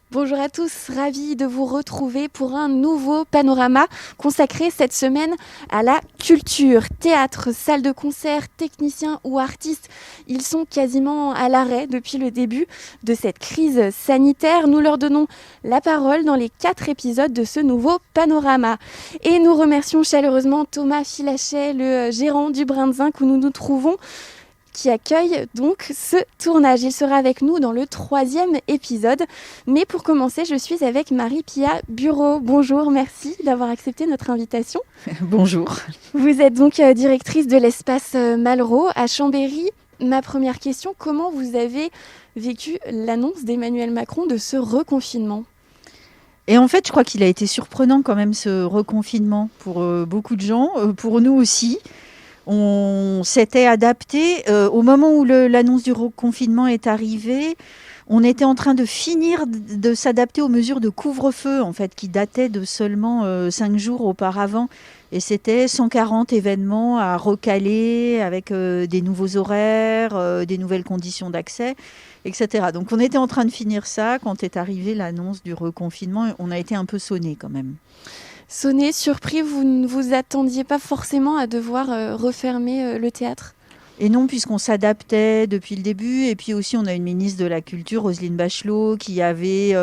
Bonjour à tous, ravi de vous retrouver pour un nouveau panorama consacré cette semaine à la culture. Théâtre, salle de concert, techniciens ou artistes, ils sont quasiment à l'arrêt depuis le début de cette crise sanitaire. Nous leur donnons la parole dans les 4 épisodes de ce nouveau panorama. Et nous remercions chaleureusement Thomas Filachet, le gérant du Brin de Zinc où nous nous trouvons, qui accueille donc ce tournage. Il sera avec nous dans le 3e épisode. Mais pour commencer, je suis avec Marie-Pia Bureau. Bonjour, merci d'avoir accepté notre invitation. Bonjour. Vous êtes donc directrice de l'espace Malraux à Chambéry. Ma première question, comment vous avez vécu l'annonce d'Emmanuel Macron de ce reconfinement ? Et en fait, je crois qu'il a été surprenant quand même ce reconfinement pour beaucoup de gens, pour nous aussi. On s'était adapté au moment où l'annonce du reconfinement est arrivée. On était en train de finir de s'adapter aux mesures de couvre-feu, en fait, qui dataient de seulement 5 jours auparavant. Et c'était 140 événements à recaler avec des nouveaux horaires, des nouvelles conditions d'accès, etc. Donc on était en train de finir ça quand est arrivée l'annonce du reconfinement. On a été un peu sonnés quand même. Sonné, surpris, vous ne vous attendiez pas forcément à devoir refermer le théâtre ? Et non, puisqu'on s'adaptait depuis le début. Et puis aussi, on a une ministre de la Culture, Roselyne Bachelot, qui avait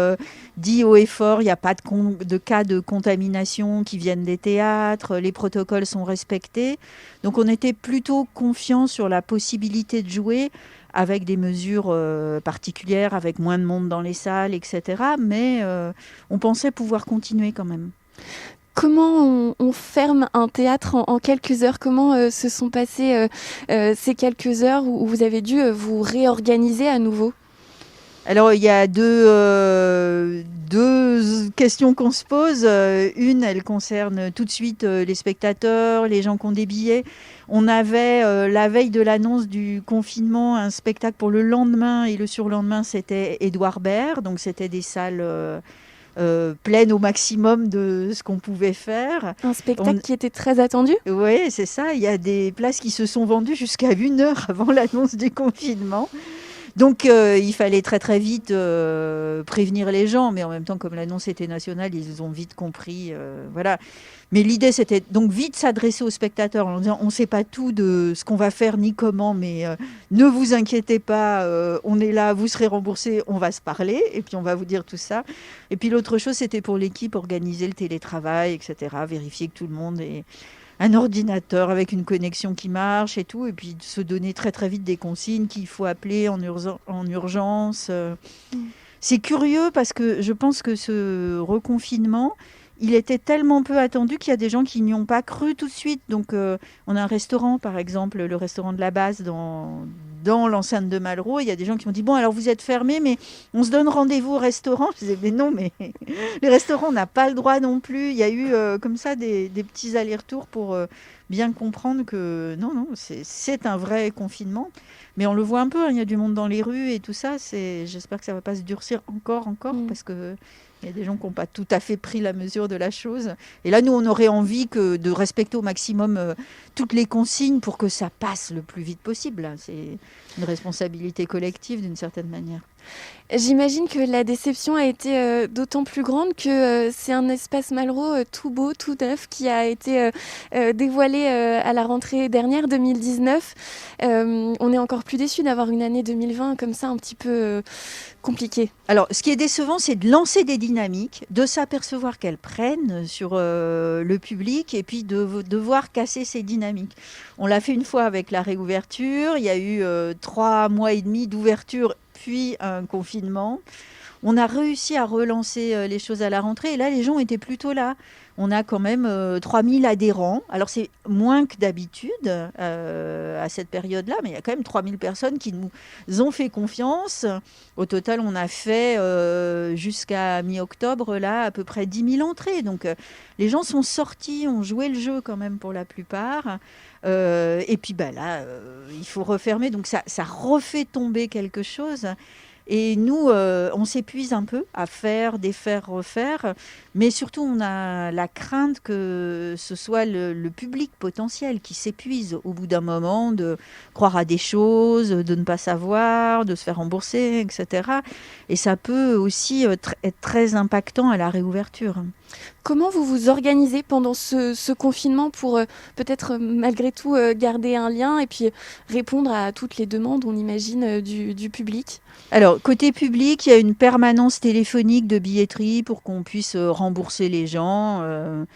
dit haut et fort, il n'y a pas de cas de contamination qui viennent des théâtres, les protocoles sont respectés. Donc on était plutôt confiants sur la possibilité de jouer avec des mesures particulières, avec moins de monde dans les salles, etc. Mais on pensait pouvoir continuer quand même. Comment on ferme un théâtre en quelques heures ? Comment se sont passées ces quelques heures où vous avez dû vous réorganiser à nouveau ? Alors, il y a deux questions qu'on se pose. Une, elle concerne tout de suite les spectateurs, les gens qui ont des billets. On avait, la veille de l'annonce du confinement, un spectacle pour le lendemain. Et le surlendemain, c'était Édouard Baird. Donc, c'était des salles pleines au maximum de ce qu'on pouvait faire. Un spectacle qui était très attendu ? Oui, c'est ça. Il y a des places qui se sont vendues jusqu'à 1 heure avant l'annonce du confinement. Donc, il fallait très très vite prévenir les gens, mais en même temps, comme l'annonce était nationale, ils ont vite compris. Voilà. Mais l'idée, c'était donc vite s'adresser aux spectateurs en disant, on ne sait pas tout de ce qu'on va faire ni comment, mais ne vous inquiétez pas, on est là, vous serez remboursés, on va se parler, et puis on va vous dire tout ça. Et puis l'autre chose, c'était pour l'équipe, organiser le télétravail, etc., vérifier que tout le monde est un ordinateur avec une connexion qui marche et tout, et puis se donner très très vite des consignes qu'il faut appeler en urgence. C'est curieux parce que je pense que ce reconfinement, il était tellement peu attendu qu'il y a des gens qui n'y ont pas cru tout de suite. Donc on a un restaurant, par exemple, le restaurant de la base dans l'enceinte de Malraux. Il y a des gens qui m'ont dit, bon, alors vous êtes fermés, mais on se donne rendez-vous au restaurant. Je disais, mais non, mais les restaurants n'a pas le droit non plus. Il y a eu comme ça des petits allers-retours pour bien comprendre que non, c'est un vrai confinement. Mais on le voit un peu, hein, il y a du monde dans les rues et tout ça. J'espère que ça ne va pas se durcir encore, parce que il y a des gens qui n'ont pas tout à fait pris la mesure de la chose. Et là, nous, on aurait envie de respecter au maximum toutes les consignes pour que ça passe le plus vite possible. C'est une responsabilité collective d'une certaine manière. J'imagine que la déception a été d'autant plus grande que c'est un espace Malraux tout beau, tout neuf, qui a été dévoilé à la rentrée dernière, 2019. On est encore plus déçus d'avoir une année 2020 comme ça, un petit peu compliquée. Alors, ce qui est décevant, c'est de lancer des dynamiques, de s'apercevoir qu'elles prennent sur le public et puis de devoir casser ces dynamiques. On l'a fait une fois avec la réouverture. Il y a eu 3 mois et demi d'ouverture, puis un confinement. On a réussi à relancer les choses à la rentrée. Et là, les gens étaient plutôt là. On a quand même 3000 adhérents. Alors, c'est moins que d'habitude à cette période-là, mais il y a quand même 3000 personnes qui nous ont fait confiance. Au total, on a fait jusqu'à mi-octobre, là, à peu près 10 000 entrées. Donc, les gens sont sortis, ont joué le jeu quand même pour la plupart. Et puis, là, il faut refermer. Donc, ça refait tomber quelque chose. Et nous, on s'épuise un peu à faire, défaire, refaire, mais surtout on a la crainte que ce soit le public potentiel qui s'épuise au bout d'un moment, de croire à des choses, de ne pas savoir, de se faire rembourser, etc. Et ça peut aussi être très impactant à la réouverture. Comment vous vous organisez pendant ce confinement pour peut-être malgré tout garder un lien et puis répondre à toutes les demandes, on imagine, du public? Alors, côté public, il y a une permanence téléphonique de billetterie pour qu'on puisse rembourser les gens. Alors,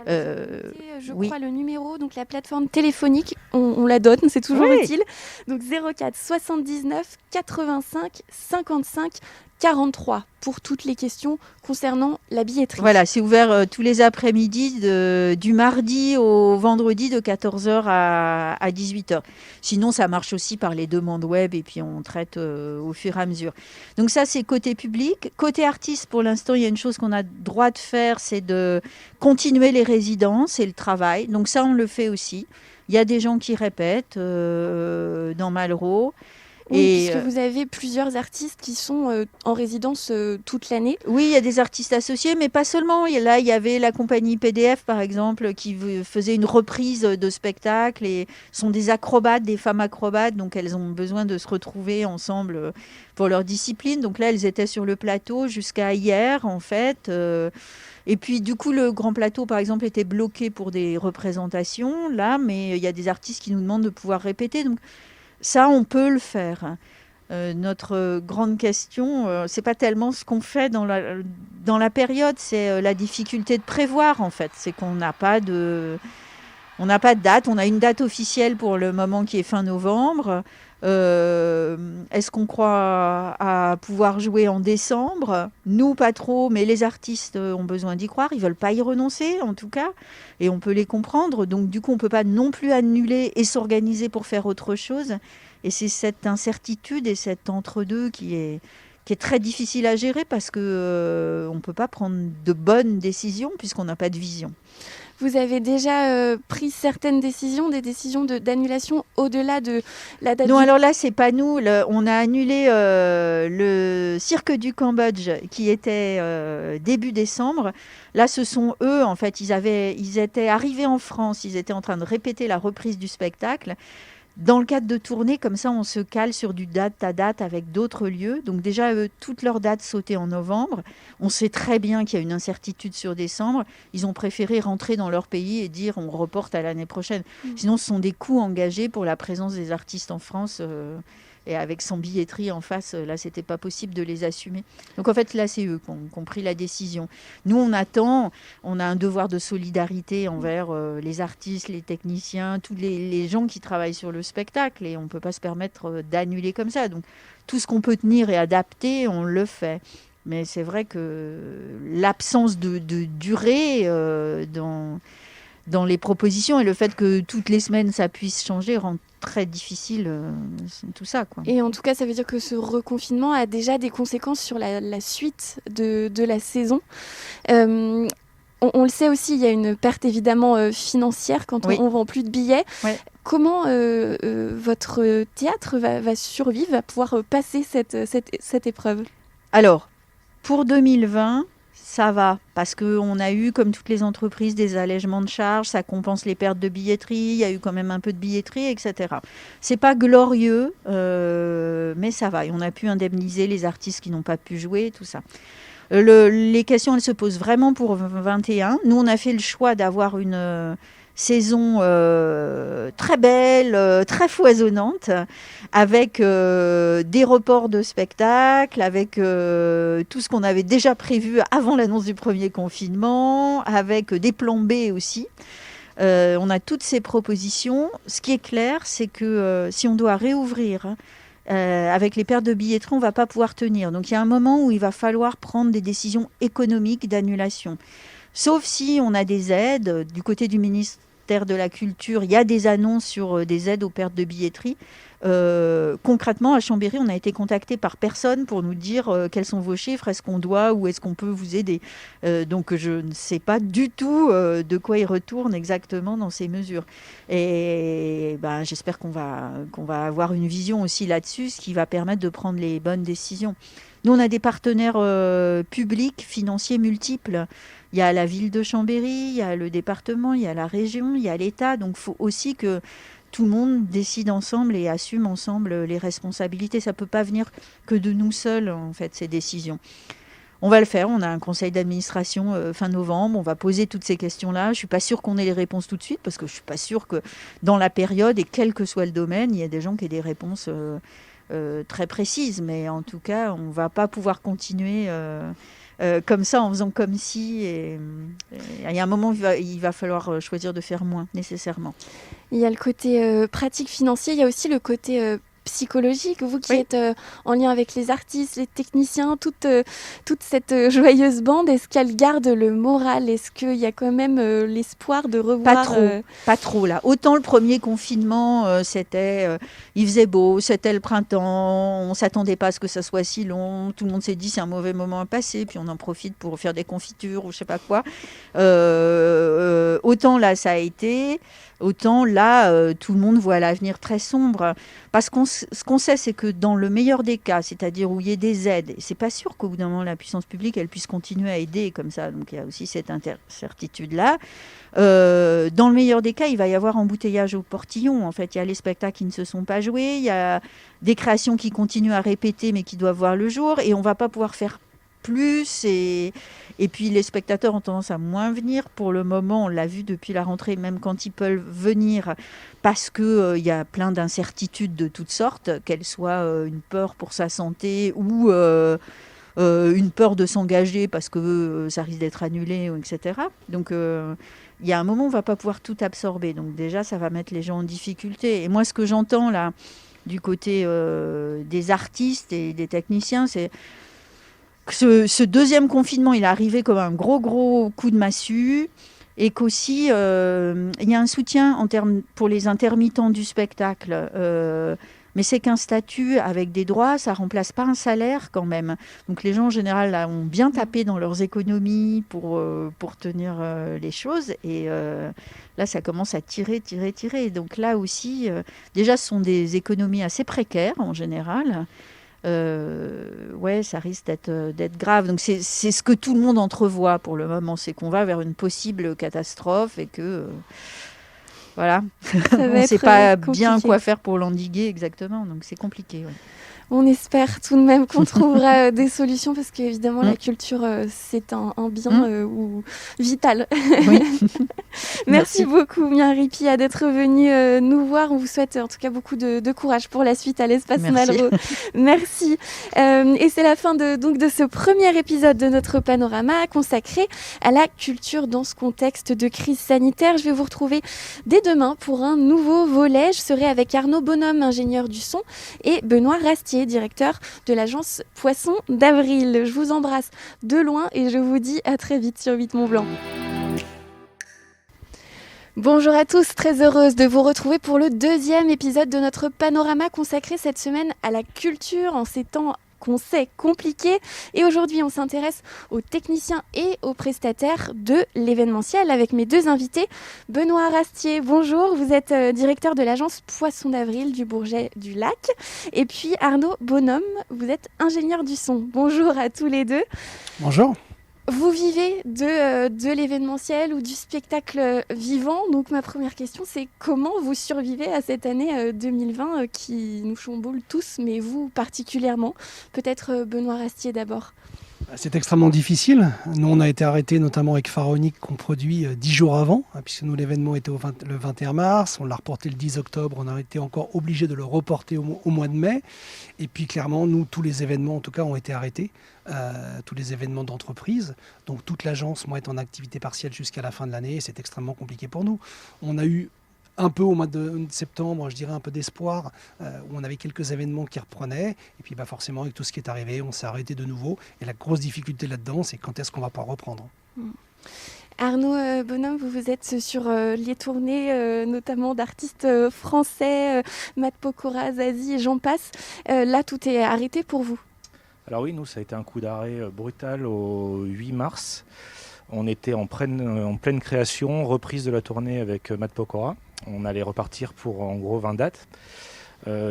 je vais noter, je Oui, crois, le numéro, donc la plateforme téléphonique, on la donne, c'est toujours oui. utile. Donc 04 79 85 55 43 pour toutes les questions concernant la billetterie. Voilà, c'est ouvert tous les après-midi du mardi au vendredi de 14h à 18h. Sinon, ça marche aussi par les demandes web et puis on traite au fur et à mesure. Donc ça, c'est côté public. Côté artiste, pour l'instant, il y a une chose qu'on a droit de faire, c'est de continuer les résidences et le travail. Donc ça, on le fait aussi. Il y a des gens qui répètent dans Malraux. Oui, Et puisque vous avez plusieurs artistes qui sont en résidence toute l'année. oui, il y a des artistes associés, mais pas seulement. Là, il y avait la compagnie PDF, par exemple, qui faisait une reprise de spectacle et sont des acrobates, des femmes acrobates, donc elles ont besoin de se retrouver ensemble pour leur discipline. Donc là, elles étaient sur le plateau jusqu'à hier, en fait. Et puis, du coup, le grand plateau, par exemple, était bloqué pour des représentations, là, mais il y a des artistes qui nous demandent de pouvoir répéter. Donc, ça, on peut le faire. Notre grande question, c'est pas tellement ce qu'on fait dans la période, c'est la difficulté de prévoir, en fait. C'est qu'on on n'a pas de date. On a une date officielle pour le moment qui est fin novembre. Est-ce qu'on croit à pouvoir jouer en décembre? Nous, pas trop, mais les artistes ont besoin d'y croire. Ils veulent pas y renoncer, en tout cas, et on peut les comprendre. Donc, du coup, on peut pas non plus annuler et s'organiser pour faire autre chose. Et c'est cette incertitude et cet entre-deux qui est très difficile à gérer parce que on peut pas prendre de bonnes décisions puisqu'on n'a pas de vision. Vous avez déjà pris certaines décisions, des décisions d'annulation au-delà de la date Non, du... alors là, c'est pas nous. On a annulé le Cirque du Cambodge qui était début décembre. Là, ce sont eux, en fait, ils étaient arrivés en France, ils étaient en train de répéter la reprise du spectacle. Dans le cadre de tournées, comme ça, on se cale sur du date à date avec d'autres lieux. Donc déjà, toutes leurs dates sautaient en novembre. On sait très bien qu'il y a une incertitude sur décembre. Ils ont préféré rentrer dans leur pays et dire on reporte à l'année prochaine. Sinon, ce sont des coûts engagés pour la présence des artistes en France. Et avec sans billetterie en face, là, c'était pas possible de les assumer. Donc en fait, là, c'est eux qui ont pris la décision. Nous, on attend, on a un devoir de solidarité envers les artistes, les techniciens, tous les gens qui travaillent sur le spectacle, et on peut pas se permettre d'annuler comme ça. Donc tout ce qu'on peut tenir et adapter, on le fait. Mais c'est vrai que l'absence de durée dans les propositions et le fait que toutes les semaines ça puisse changer rend très difficile tout ça, quoi. Et en tout cas, ça veut dire que ce reconfinement a déjà des conséquences sur la suite de la saison. On le sait aussi, il y a une perte évidemment financière quand Oui. on vend plus de billets. Ouais. Comment votre théâtre va survivre, va pouvoir passer cette épreuve? Alors, pour 2020, ça va, parce qu'on a eu, comme toutes les entreprises, des allègements de charges, ça compense les pertes de billetterie, il y a eu quand même un peu de billetterie, etc. C'est pas glorieux, mais ça va. Et on a pu indemniser les artistes qui n'ont pas pu jouer, tout ça. Les questions, elles se posent vraiment pour 2021. Nous, on a fait le choix d'avoir une saison très belle, très foisonnante, avec des reports de spectacles, avec tout ce qu'on avait déjà prévu avant l'annonce du premier confinement, avec des plans B aussi. On a toutes ces propositions. Ce qui est clair, c'est que si on doit réouvrir, avec les pertes de billetterie, on ne va pas pouvoir tenir. Donc il y a un moment où il va falloir prendre des décisions économiques d'annulation. Sauf si on a des aides. Du côté du ministère de la Culture, il y a des annonces sur des aides aux pertes de billetterie. Concrètement, à Chambéry, on a été contacté par personne pour nous dire quels sont vos chiffres, est-ce qu'on doit ou est-ce qu'on peut vous aider. Donc je ne sais pas du tout de quoi il retourne exactement dans ces mesures. Et j'espère qu'on va avoir une vision aussi là-dessus, ce qui va permettre de prendre les bonnes décisions. Nous, on a des partenaires publics, financiers multiples. Il y a la ville de Chambéry, il y a le département, il y a la région, il y a l'État. Donc il faut aussi que tout le monde décide ensemble et assume ensemble les responsabilités. Ça ne peut pas venir que de nous seuls, en fait, ces décisions. On va le faire. On a un conseil d'administration fin novembre. On va poser toutes ces questions-là. Je ne suis pas sûre qu'on ait les réponses tout de suite parce que je ne suis pas sûre que dans la période, et quel que soit le domaine, il y a des gens qui aient des réponses très précises. Mais en tout cas, on ne va pas pouvoir continuer comme ça, en faisant comme si. Et il y a un moment où il va falloir choisir de faire moins, nécessairement. Il y a le côté pratique financier, il y a aussi le côté psychologique. Vous qui êtes en lien avec les artistes, les techniciens, toute cette joyeuse bande, est-ce qu'elle garde le moral? Est-ce qu'il y a quand même l'espoir de revoir... Pas trop là. Autant le premier confinement, il faisait beau, c'était le printemps, on ne s'attendait pas à ce que ça soit si long, tout le monde s'est dit c'est un mauvais moment à passer, puis on en profite pour faire des confitures ou je ne sais pas quoi. Autant là ça a été... Autant là, tout le monde voit l'avenir très sombre. Parce que ce qu'on sait, c'est que dans le meilleur des cas, c'est-à-dire où il y ait des aides, et c'est pas sûr qu'au bout d'un moment, la puissance publique, elle puisse continuer à aider comme ça. Donc il y a aussi cette incertitude-là. Dans le meilleur des cas, il va y avoir embouteillage au portillon. En fait, il y a les spectacles qui ne se sont pas joués, il y a des créations qui continuent à répéter, mais qui doivent voir le jour, et on va pas pouvoir faire plus et puis les spectateurs ont tendance à moins venir pour le moment, on l'a vu depuis la rentrée, même quand ils peuvent venir parce que y a plein d'incertitudes de toutes sortes, qu'elles soient une peur pour sa santé ou une peur de s'engager parce que ça risque d'être annulé, etc. Donc il y a un moment où on ne va pas pouvoir tout absorber, donc déjà ça va mettre les gens en difficulté. Et moi ce que j'entends là du côté des artistes et des techniciens, c'est ce deuxième confinement, il est arrivé comme un gros coup de massue et qu'aussi, il y a un soutien pour les intermittents du spectacle. Mais c'est qu'un statut avec des droits, ça ne remplace pas un salaire quand même. Donc les gens, en général, là, ont bien tapé dans leurs économies pour tenir les choses. Et là, ça commence à tirer. Donc là aussi, déjà, ce sont des économies assez précaires en général. Ça risque d'être grave. Donc c'est ce que tout le monde entrevoit pour le moment, c'est qu'on va vers une possible catastrophe et que voilà, on ne sait pas bien quoi faire pour l'endiguer exactement. Donc c'est compliqué. Ouais. On espère tout de même qu'on trouvera des solutions parce qu'évidemment la culture c'est un bien vital. Oui. Merci beaucoup Mia Ripia d'être venue nous voir. On vous souhaite en tout cas beaucoup de courage pour la suite à l'Espace Malraux. Merci. Et c'est la fin de ce premier épisode de notre panorama consacré à la culture dans ce contexte de crise sanitaire. Je vais vous retrouver dès demain pour un nouveau volet. Je serai avec Arnaud Bonhomme, ingénieur du son, et Benoît Rastier, directeur de l'agence Poisson d'Avril. Je vous embrasse de loin et je vous dis à très vite sur 8 Mont Blanc. Bonjour à tous, très heureuse de vous retrouver pour le deuxième épisode de notre panorama consacré cette semaine à la culture en ces temps qu'on sait compliqués. Et aujourd'hui, on s'intéresse aux techniciens et aux prestataires de l'événementiel avec mes deux invités. Benoît Rastier, bonjour, vous êtes directeur de l'agence Poisson d'Avril du Bourget du Lac. Et puis Arnaud Bonhomme, vous êtes ingénieur du son. Bonjour à tous les deux. Bonjour. Vous vivez de l'événementiel ou du spectacle vivant. Donc ma première question, c'est comment vous survivez à cette année 2020 qui nous chamboule tous, mais vous particulièrement. Peut-être Benoît Rastier d'abord. C'est extrêmement difficile. Nous, on a été arrêtés notamment avec Pharaonique qu'on produit 10 jours avant, puisque nous, l'événement était le 21 mars. On l'a reporté le 10 octobre. On a été encore obligé de le reporter au mois de mai. Et puis, clairement, nous, tous les événements, en tout cas, ont été arrêtés. Tous les événements d'entreprise. Donc, toute l'agence, moi, est en activité partielle jusqu'à la fin de l'année. C'est extrêmement compliqué pour nous. On a eu un peu au mois de septembre, je dirais un peu d'espoir, où on avait quelques événements qui reprenaient. Et puis forcément, avec tout ce qui est arrivé, on s'est arrêté de nouveau. Et la grosse difficulté là-dedans, c'est quand est-ce qu'on va pouvoir reprendre. Arnaud Bonhomme, vous êtes sur les tournées notamment d'artistes français, Matt Pokora, Zazie et j'en passe. Là, tout est arrêté pour vous. Alors oui, nous, ça a été un coup d'arrêt brutal au 8 mars. On était en pleine création, reprise de la tournée avec Matt Pokora. On allait repartir pour en gros 20 dates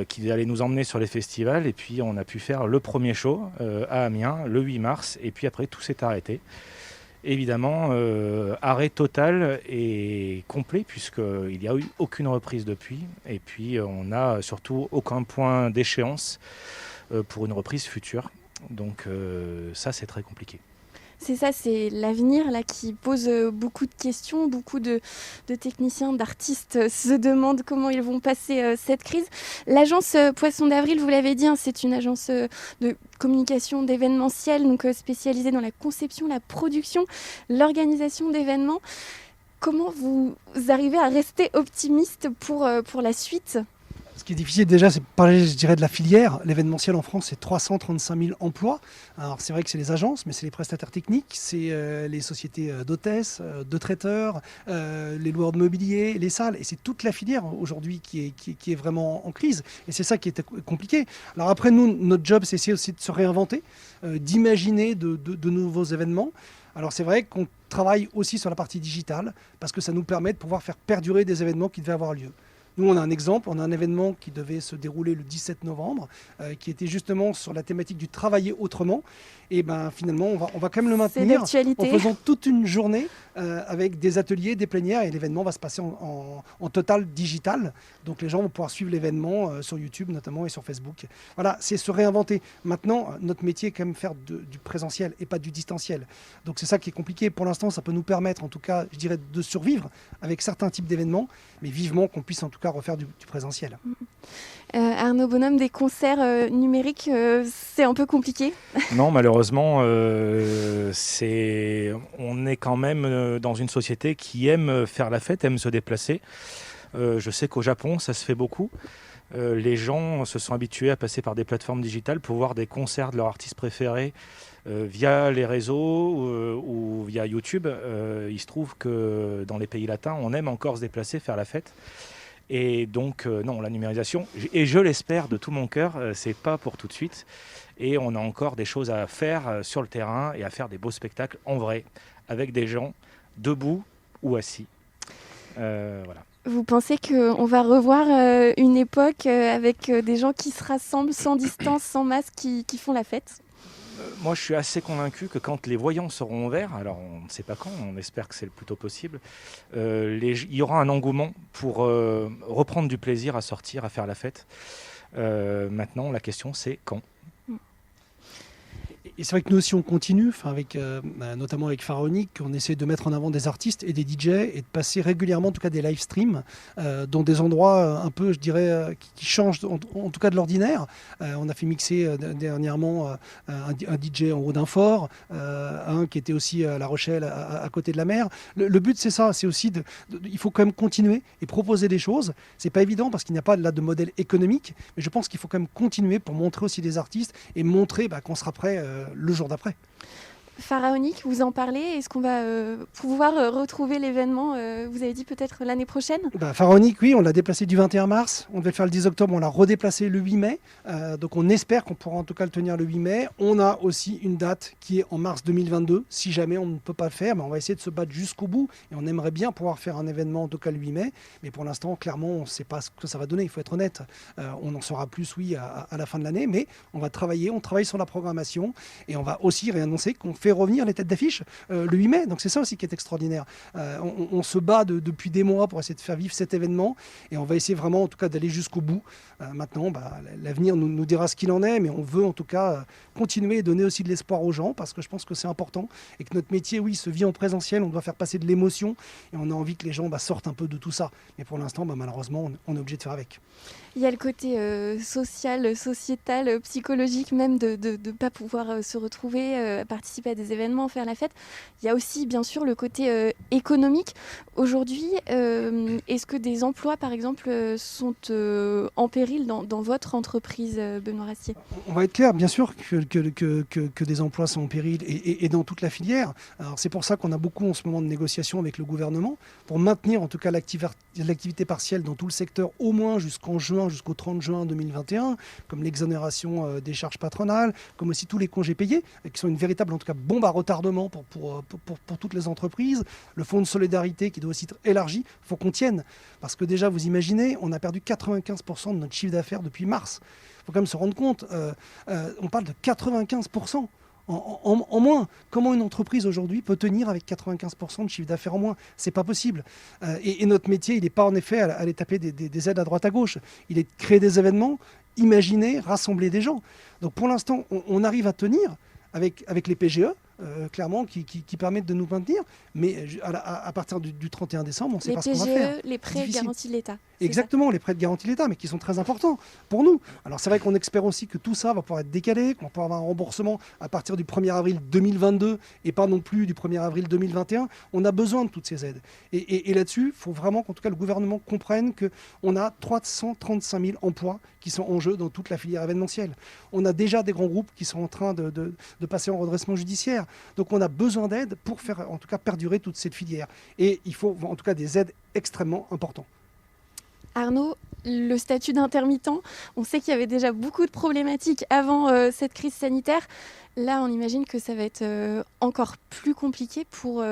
qui allaient nous emmener sur les festivals. Et puis on a pu faire le premier show à Amiens le 8 mars. Et puis après, tout s'est arrêté. Évidemment, arrêt total et complet puisqu'il n'y a eu aucune reprise depuis. Et puis on n'a surtout aucun point d'échéance pour une reprise future. Donc ça, c'est très compliqué. C'est ça, c'est l'avenir là qui pose beaucoup de questions. Beaucoup de techniciens, d'artistes se demandent comment ils vont passer cette crise. L'agence Poisson d'Avril, vous l'avez dit, hein, c'est une agence de communication d'événementiel, donc spécialisée dans la conception, la production, l'organisation d'événements. Comment vous arrivez à rester optimiste pour la suite ? Ce qui est difficile déjà, c'est de parler, je dirais, de la filière. L'événementiel en France, c'est 335 000 emplois. Alors c'est vrai que c'est les agences, mais c'est les prestataires techniques, c'est les sociétés d'hôtesses, de traiteurs, les loueurs de mobilier, les salles. Et c'est toute la filière aujourd'hui qui est vraiment en crise. Et c'est ça qui est compliqué. Alors après, nous, notre job, c'est essayer aussi de se réinventer, d'imaginer de nouveaux événements. Alors c'est vrai qu'on travaille aussi sur la partie digitale, parce que ça nous permet de pouvoir faire perdurer des événements qui devaient avoir lieu. Nous, on a un exemple, on a un événement qui devait se dérouler le 17 novembre, qui était justement sur la thématique du travailler autrement. Et ben finalement, on va quand même le maintenir en faisant toute une journée avec des ateliers, des plénières, et l'événement va se passer en total digital. Donc les gens vont pouvoir suivre l'événement sur YouTube notamment et sur Facebook. Voilà, c'est se réinventer. Maintenant, notre métier est quand même faire du présentiel et pas du distanciel. Donc c'est ça qui est compliqué. Pour l'instant, ça peut nous permettre, en tout cas, je dirais, de survivre avec certains types d'événements, mais vivement qu'on puisse en tout cas refaire du présentiel. Arnaud Bonhomme, des concerts numériques, c'est un peu compliqué ? Non, malheureusement, on est quand même dans une société qui aime faire la fête, aime se déplacer. Je sais qu'au Japon, ça se fait beaucoup. Les gens se sont habitués à passer par des plateformes digitales pour voir des concerts de leurs artistes préférés via les réseaux ou via YouTube. Il se trouve que dans les pays latins, on aime encore se déplacer, faire la fête. Et donc, non, la numérisation, et je l'espère de tout mon cœur, c'est pas pour tout de suite. Et on a encore des choses à faire sur le terrain et à faire des beaux spectacles en vrai, avec des gens debout ou assis. Voilà. Vous pensez qu'on va revoir une époque avec des gens qui se rassemblent sans distance, sans masque, qui font la fête ? Moi, je suis assez convaincu que quand les voyants seront ouverts, alors on ne sait pas quand, on espère que c'est le plus tôt possible, il y aura un engouement pour reprendre du plaisir à sortir, à faire la fête. Maintenant, la question, c'est quand ? Et c'est vrai que nous aussi on continue, notamment avec Pharaonic, on essaie de mettre en avant des artistes et des DJ et de passer régulièrement en tout cas des live streams dans des endroits un peu, je dirais, qui changent en tout cas de l'ordinaire. On a fait mixer dernièrement un DJ en haut d'un fort, un qui était aussi à La Rochelle à côté de la mer. Le but c'est ça, c'est aussi il faut quand même continuer et proposer des choses. C'est pas évident parce qu'il n'y a pas là de modèle économique, mais je pense qu'il faut quand même continuer pour montrer aussi des artistes et montrer qu'on sera prêt le jour d'après. Pharaonic, vous en parlez. Est-ce qu'on va pouvoir retrouver l'événement, vous avez dit peut-être l'année prochaine ? Pharaonic, oui, on l'a déplacé du 21 mars. On devait le faire le 10 octobre, on l'a redéplacé le 8 mai. Donc on espère qu'on pourra en tout cas le tenir le 8 mai. On a aussi une date qui est en mars 2022. Si jamais on ne peut pas le faire, mais on va essayer de se battre jusqu'au bout. Et on aimerait bien pouvoir faire un événement en tout cas le 8 mai. Mais pour l'instant, clairement, on ne sait pas ce que ça va donner. Il faut être honnête. On en saura plus, oui, à la fin de l'année. Mais on va travailler, on travaille sur la programmation. Et on va aussi réannoncer qu'on fait revenir les têtes d'affiche le 8 mai. Donc c'est ça aussi qui est extraordinaire. On se bat depuis des mois pour essayer de faire vivre cet événement et on va essayer vraiment en tout cas d'aller jusqu'au bout. Maintenant, l'avenir nous dira ce qu'il en est, mais on veut en tout cas continuer et donner aussi de l'espoir aux gens parce que je pense que c'est important et que notre métier, oui, se vit en présentiel. On doit faire passer de l'émotion et on a envie que les gens sortent un peu de tout ça. Mais pour l'instant, malheureusement, on est obligé de faire avec. Il y a le côté social, sociétal, psychologique même de ne pas pouvoir se retrouver, participer à des événements, faire la fête. Il y a aussi bien sûr le côté économique. Aujourd'hui, est-ce que des emplois par exemple sont en péril dans votre entreprise, Benoît Rastier? On va être clair, bien sûr que des emplois sont en péril et dans toute la filière. Alors c'est pour ça qu'on a beaucoup en ce moment de négociations avec le gouvernement pour maintenir en tout cas l'activité partielle dans tout le secteur au moins jusqu'au 30 juin 2021, comme l'exonération des charges patronales, comme aussi tous les congés payés, qui sont une véritable en tout cas bombe à retardement pour toutes les entreprises. Le fonds de solidarité qui doit aussi être élargi, il faut qu'on tienne. Parce que déjà, vous imaginez, on a perdu 95% de notre chiffre d'affaires depuis mars. Il faut quand même se rendre compte, on parle de 95% en moins. Comment une entreprise aujourd'hui peut tenir avec 95% de chiffre d'affaires en moins? C'est pas possible. Et notre métier, il n'est pas en effet à aller taper des aides à droite à gauche. Il est de créer des événements, imaginer, rassembler des gens. Donc pour l'instant, on arrive à tenir avec les PGE, clairement, qui permettent de nous maintenir. Mais à partir du 31 décembre, on ne sait pas ce qu'on va faire. Les PGE, les prêts garantis de l'État. Exactement, les prêts de garantie de l'État, mais qui sont très importants pour nous. Alors c'est vrai qu'on espère aussi que tout ça va pouvoir être décalé, qu'on va pouvoir avoir un remboursement à partir du 1er avril 2022 et pas non plus du 1er avril 2021. On a besoin de toutes ces aides. Et là-dessus, il faut vraiment qu'en tout cas le gouvernement comprenne qu'on a 335 000 emplois qui sont en jeu dans toute la filière événementielle. On a déjà des grands groupes qui sont en train de passer en redressement judiciaire. Donc on a besoin d'aide pour faire en tout cas perdurer toute cette filière. Et il faut en tout cas des aides extrêmement importantes. Arnaud, le statut d'intermittent, on sait qu'il y avait déjà beaucoup de problématiques avant cette crise sanitaire. Là, on imagine que ça va être encore plus compliqué pour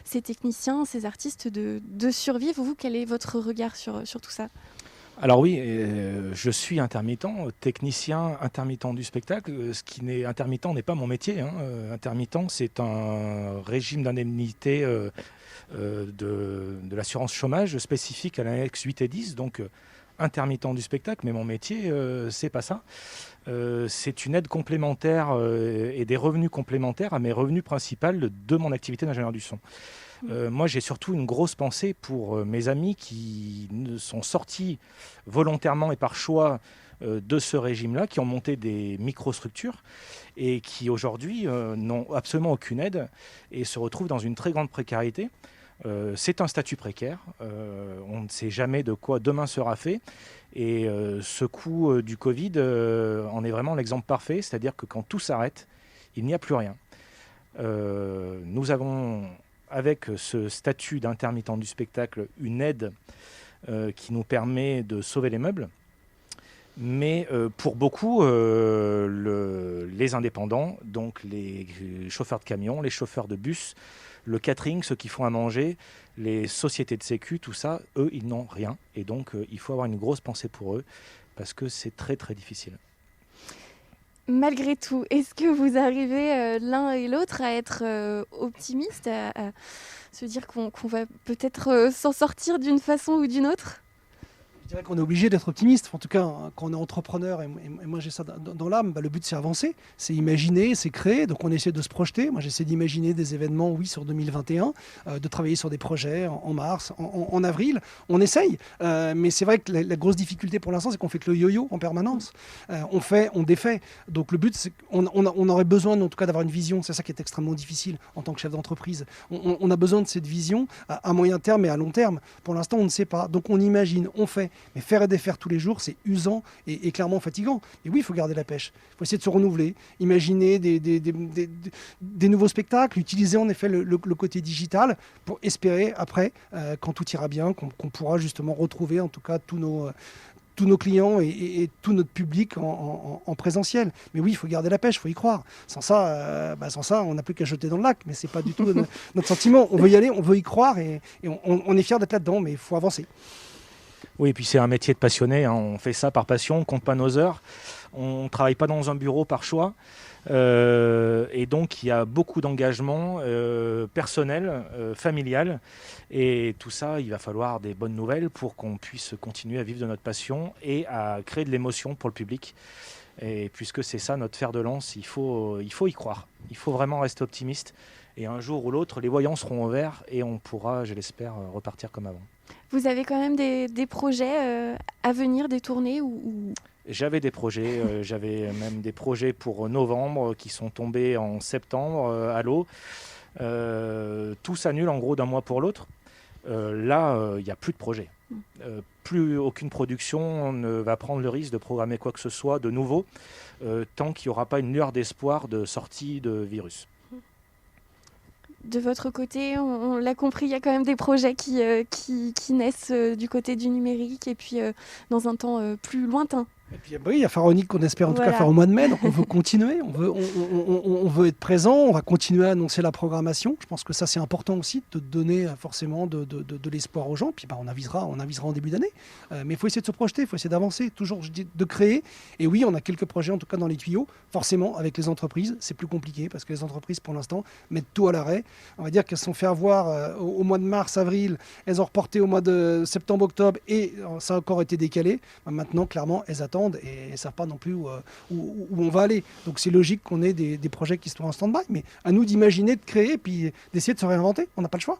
ces techniciens, ces artistes de survivre. Vous, quel est votre regard sur tout ça ? Alors oui, je suis intermittent, technicien intermittent du spectacle. Ce qui n'est intermittent n'est pas mon métier. Intermittent, c'est un régime d'indemnité de l'assurance chômage spécifique à l'annexe 8 et 10. Donc intermittent du spectacle, mais mon métier, c'est pas ça. C'est une aide complémentaire et des revenus complémentaires à mes revenus principaux de mon activité d'ingénieur du son. Moi, j'ai surtout une grosse pensée pour mes amis qui sont sortis volontairement et par choix de ce régime-là, qui ont monté des microstructures et qui aujourd'hui n'ont absolument aucune aide et se retrouvent dans une très grande précarité. C'est un statut précaire, on ne sait jamais de quoi demain sera fait et ce coup du Covid en est vraiment l'exemple parfait, c'est-à-dire que quand tout s'arrête, il n'y a plus rien. Nous avons avec ce statut d'intermittent du spectacle une aide qui nous permet de sauver les meubles. Mais pour beaucoup, les indépendants, donc les chauffeurs de camions, les chauffeurs de bus, le catering, ceux qui font à manger, les sociétés de sécu, tout ça, eux, ils n'ont rien. Et donc, il faut avoir une grosse pensée pour eux parce que c'est très, très difficile. Malgré tout, est-ce que vous arrivez l'un et l'autre à être optimistes, à se dire qu'on va peut-être s'en sortir d'une façon ou d'une autre ? Je dirais qu'on est obligé d'être optimiste. En tout cas, quand on est entrepreneur, et moi j'ai ça dans l'âme, le but c'est avancer, c'est imaginer, c'est créer. Donc on essaie de se projeter. Moi j'essaie d'imaginer des événements, oui, sur 2021, de travailler sur des projets en mars, en avril. On essaye. Mais c'est vrai que la grosse difficulté pour l'instant, c'est qu'on fait que le yo-yo en permanence. On fait, on défait. Donc le but, c'est qu'on aurait besoin en tout cas d'avoir une vision. C'est ça qui est extrêmement difficile en tant que chef d'entreprise. On a besoin de cette vision à moyen terme et à long terme. Pour l'instant, on ne sait pas. Donc on imagine, on fait. Mais faire et défaire tous les jours, c'est usant et clairement fatigant. Et oui, il faut garder la pêche. Il faut essayer de se renouveler, imaginer des nouveaux spectacles, utiliser en effet le côté digital pour espérer après, quand tout ira bien, qu'on pourra justement retrouver en tout cas tous nos clients et tout notre public en présentiel. Mais oui, il faut garder la pêche, il faut y croire. Sans ça, on n'a plus qu'à jeter dans le lac. Mais ce n'est pas du tout notre sentiment. On veut y aller, on veut y croire et on est fiers d'être là-dedans, mais il faut avancer. Oui, et puis c'est un métier de passionné, on fait ça par passion, on ne compte pas nos heures, on ne travaille pas dans un bureau par choix, et donc il y a beaucoup d'engagement personnel, familial, et tout ça, il va falloir des bonnes nouvelles pour qu'on puisse continuer à vivre de notre passion et à créer de l'émotion pour le public. Et puisque c'est ça notre fer de lance, il faut y croire, il faut vraiment rester optimiste, et un jour ou l'autre, les voyants seront au vert et on pourra, je l'espère, repartir comme avant. Vous avez quand même des projets à venir, des tournées ou... J'avais des projets, j'avais même des projets pour novembre qui sont tombés en septembre à l'eau. Tout s'annule en gros d'un mois pour l'autre. Là, il n'y a plus de projet. Plus aucune production ne va prendre le risque de programmer quoi que ce soit de nouveau tant qu'il n'y aura pas une lueur d'espoir de sortie de virus. De votre côté, on l'a compris, il y a quand même des projets qui naissent du côté du numérique et puis dans un temps plus lointain. Et puis oui, il y a Pharaonique qu'on espère en tout cas Voilà. faire au mois de mai, donc on veut continuer, on veut être présent, on va continuer à annoncer la programmation. Je pense que ça c'est important aussi de donner forcément de l'espoir aux gens, puis on avisera en début d'année. Mais il faut essayer de se projeter, il faut essayer d'avancer, toujours je dis, de créer. Et oui, on a quelques projets en tout cas dans les tuyaux. Forcément, avec les entreprises, c'est plus compliqué parce que les entreprises pour l'instant mettent tout à l'arrêt. On va dire qu'elles se sont fait avoir au mois de mars, avril, elles ont reporté au mois de septembre, octobre et ça a encore été décalé. Maintenant, clairement, elles attendent et ne savent pas non plus où on va aller. Donc c'est logique qu'on ait des projets qui sont en stand-by, mais à nous d'imaginer, de créer, puis d'essayer de se réinventer. On n'a pas le choix.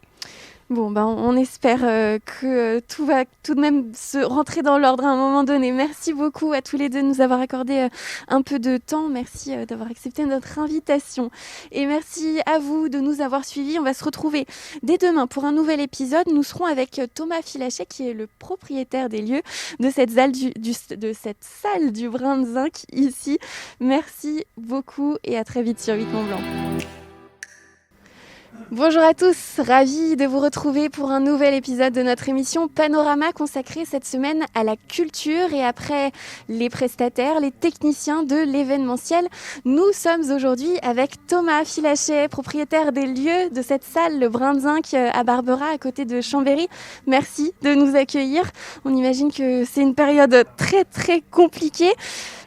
Bon, on espère que tout va tout de même se rentrer dans l'ordre à un moment donné. Merci beaucoup à tous les deux de nous avoir accordé un peu de temps. Merci d'avoir accepté notre invitation. Et merci à vous de nous avoir suivis. On va se retrouver dès demain pour un nouvel épisode. Nous serons avec Thomas Filachet, qui est le propriétaire des lieux de cette salle du Brin de Zinc ici. Merci beaucoup et à très vite sur 8 Mont Blanc. Bonjour à tous, ravie de vous retrouver pour un nouvel épisode de notre émission Panorama consacrée cette semaine à la culture et après les prestataires, les techniciens de l'événementiel. Nous sommes aujourd'hui avec Thomas Filachet, propriétaire des lieux de cette salle, le Brin de Zinc à Barbera à côté de Chambéry. Merci de nous accueillir. On imagine que c'est une période très très compliquée.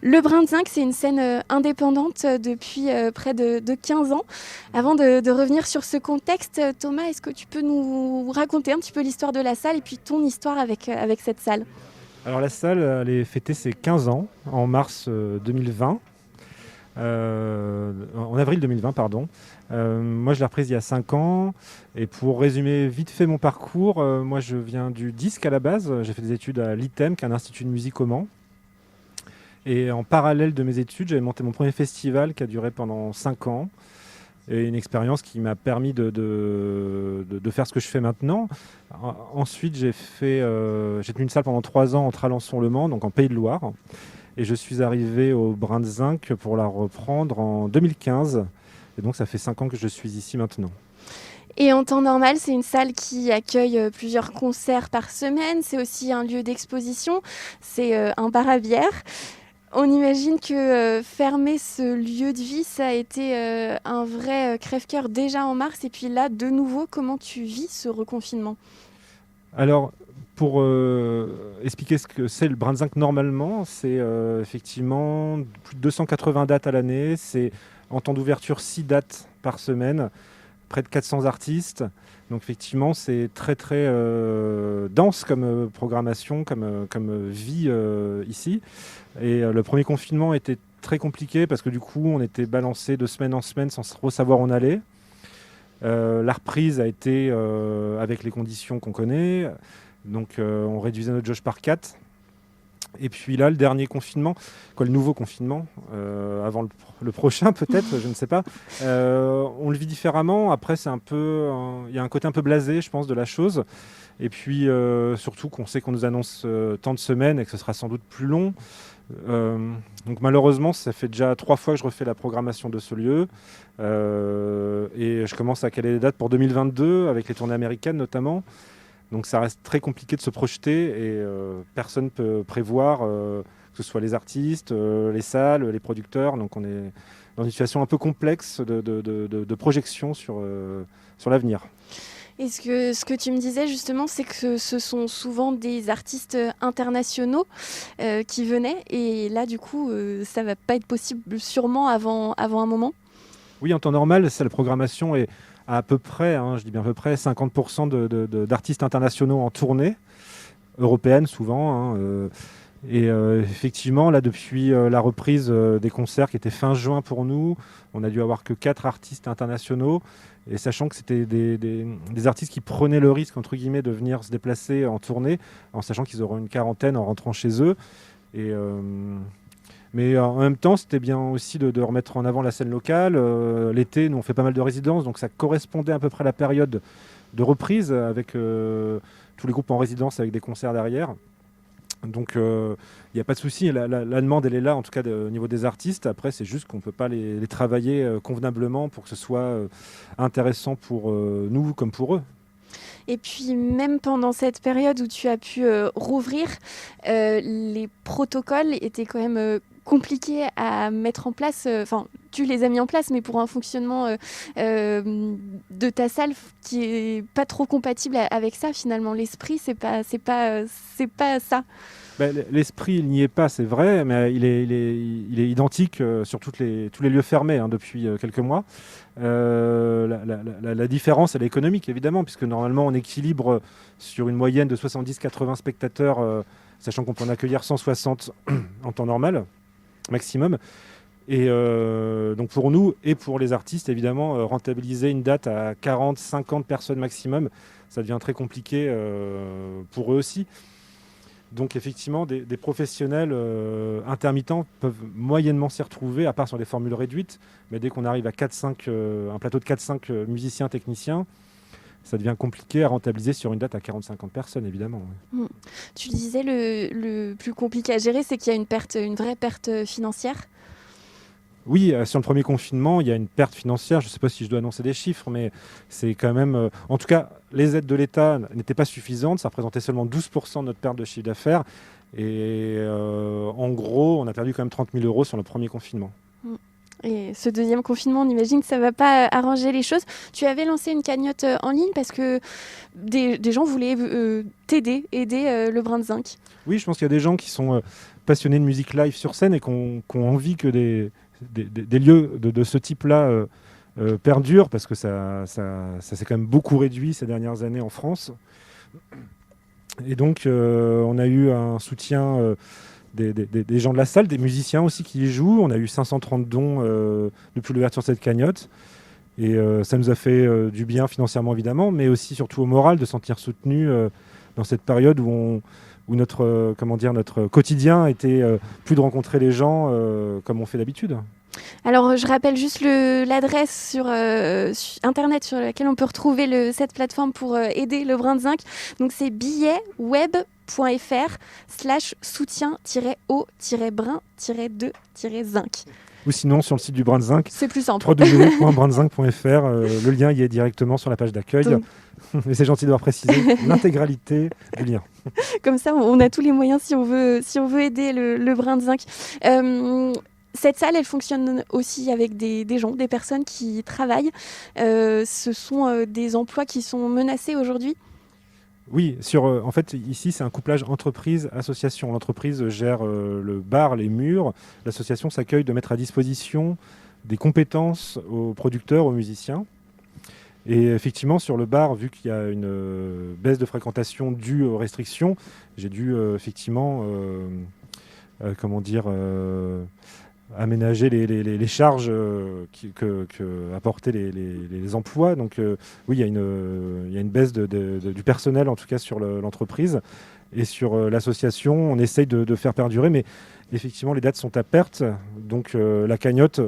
Le Brin de Zinc, c'est une scène indépendante depuis près de 15 ans. Avant de revenir sur ce contexte, Thomas, est-ce que tu peux nous raconter un petit peu l'histoire de la salle et puis ton histoire avec cette salle ? Alors la salle, elle est fêtée ses 15 ans en mars 2020. En avril 2020, pardon. Moi, je l'ai reprise il y a 5 ans. Et pour résumer vite fait mon parcours, moi, je viens du disque à la base. J'ai fait des études à l'ITEM, qui est un institut de musique au Mans. Et en parallèle de mes études, j'avais monté mon premier festival qui a duré pendant 5 ans. Et une expérience qui m'a permis de faire ce que je fais maintenant. Ensuite, j'ai tenu une salle pendant 3 ans entre Alençon-le-Mans, donc en Pays de Loire. Et je suis arrivé au Brin de Zinc pour la reprendre en 2015. Et donc, ça fait 5 ans que je suis ici maintenant. Et en temps normal, c'est une salle qui accueille plusieurs concerts par semaine. C'est aussi un lieu d'exposition. C'est un bar à bière. On imagine que fermer ce lieu de vie, ça a été un vrai crève-cœur déjà en mars. Et puis là, de nouveau, comment tu vis ce reconfinement ? Alors, pour expliquer ce que c'est le Brin de Zinc normalement, c'est effectivement plus de 280 dates à l'année. C'est en temps d'ouverture 6 dates par semaine, près de 400 artistes. Donc effectivement, c'est très très dense comme programmation, comme vie ici. Et le premier confinement était très compliqué parce que du coup, on était balancé de semaine en semaine sans trop savoir où on allait. La reprise a été avec les conditions qu'on connaît. Donc on réduisait notre jauge par 4. Et puis là, le dernier confinement, le nouveau confinement, avant le prochain peut-être, je ne sais pas, on le vit différemment. Après, il y a un côté un peu blasé, je pense, de la chose. Et puis surtout qu'on sait qu'on nous annonce tant de semaines et que ce sera sans doute plus long. Donc malheureusement, ça fait déjà 3 fois que je refais la programmation de ce lieu. Et je commence à caler les dates pour 2022, avec les tournées américaines notamment. Donc ça reste très compliqué de se projeter et personne ne peut prévoir, que ce soit les artistes, les salles, les producteurs. Donc on est dans une situation un peu complexe de projection sur l'avenir. Et ce que tu me disais justement, c'est que ce sont souvent des artistes internationaux qui venaient. Et là, du coup, ça ne va pas être possible sûrement avant un moment. Oui, en temps normal, la programmation est à peu près, je dis bien à peu près, 50% d'artistes internationaux en tournée, européenne souvent. Et effectivement, là, depuis la reprise des concerts qui était fin juin pour nous, on a dû avoir que 4 artistes internationaux. Et sachant que c'était des artistes qui prenaient le risque, entre guillemets, de venir se déplacer en tournée, en sachant qu'ils auront une quarantaine en rentrant chez eux. Et, mais en même temps, c'était bien aussi de remettre en avant la scène locale. L'été, nous, on fait pas mal de résidences, donc ça correspondait à peu près à la période de reprise avec tous les groupes en résidence avec des concerts derrière. Donc il n'y a pas de souci, la demande elle est là en tout cas au niveau des artistes. Après c'est juste qu'on ne peut pas les travailler convenablement pour que ce soit intéressant pour nous comme pour eux. Et puis même pendant cette période où tu as pu rouvrir, les protocoles étaient quand même compliqués à mettre en place. Enfin, tu les as mis en place, mais pour un fonctionnement de ta salle qui est pas trop compatible avec ça finalement. L'esprit, c'est pas ça. L'esprit, il n'y est pas, c'est vrai, mais il est identique sur tous les lieux fermés depuis quelques mois. La différence, elle est économique, évidemment, puisque normalement, on équilibre sur une moyenne de 70-80 spectateurs, sachant qu'on peut en accueillir 160 en temps normal, maximum. Et donc pour nous et pour les artistes, évidemment, rentabiliser une date à 40-50 personnes maximum, ça devient très compliqué pour eux aussi. Donc effectivement, des professionnels intermittents peuvent moyennement s'y retrouver, à part sur des formules réduites. Mais dès qu'on arrive à un plateau de 4-5 musiciens, techniciens, ça devient compliqué à rentabiliser sur une date à 40-50 personnes, évidemment. Oui. Tu disais le plus compliqué à gérer, c'est qu'il y a une vraie perte financière. Oui, sur le premier confinement, il y a une perte financière. Je ne sais pas si je dois annoncer des chiffres, mais c'est quand même... en tout cas, les aides de l'État n'étaient pas suffisantes. Ça représentait seulement 12% de notre perte de chiffre d'affaires. Et en gros, on a perdu quand même 30 000 € sur le premier confinement. Et ce deuxième confinement, on imagine que ça ne va pas arranger les choses. Tu avais lancé une cagnotte en ligne parce que des gens voulaient aider le Brin de Zinc. Oui, je pense qu'il y a des gens qui sont passionnés de musique live sur scène et qui ont envie que des lieux de ce type-là perdurent, parce que ça s'est quand même beaucoup réduit ces dernières années en France. Et donc, on a eu un soutien des gens de la salle, des musiciens aussi qui y jouent. On a eu 530 dons depuis l'ouverture de cette cagnotte. Et ça nous a fait du bien financièrement, évidemment, mais aussi surtout au moral de se sentir soutenu dans cette période où notre quotidien était plus de rencontrer les gens comme on fait d'habitude. Alors, je rappelle juste l'adresse sur Internet sur laquelle on peut retrouver cette plateforme pour aider le Brin de Zinc. Donc, c'est billetweb.fr/soutien-o-brin-2-zinc. Ou sinon, sur le site du Brin de Zinc, c'est plus simple. www.brindezinc.fr. Le lien y est directement sur la page d'accueil. Donc... Mais c'est gentil d'avoir précisé l'intégralité du lien. Comme ça, on a tous les moyens si on veut aider le Brin de Zinc. Cette salle, elle fonctionne aussi avec des gens, des personnes qui travaillent. Ce sont des emplois qui sont menacés aujourd'hui. Oui, en fait, ici, c'est un couplage entreprise-association. L'entreprise gère le bar, les murs. L'association s'accueille de mettre à disposition des compétences aux producteurs, aux musiciens. Et effectivement, sur le bar, vu qu'il y a une baisse de fréquentation due aux restrictions, j'ai dû effectivement, aménager les charges que apportaient les emplois. Donc oui, il y a une baisse du personnel, en tout cas sur l'entreprise. Et sur l'association, on essaye de faire perdurer, mais effectivement, les dates sont à perte. Donc la cagnotte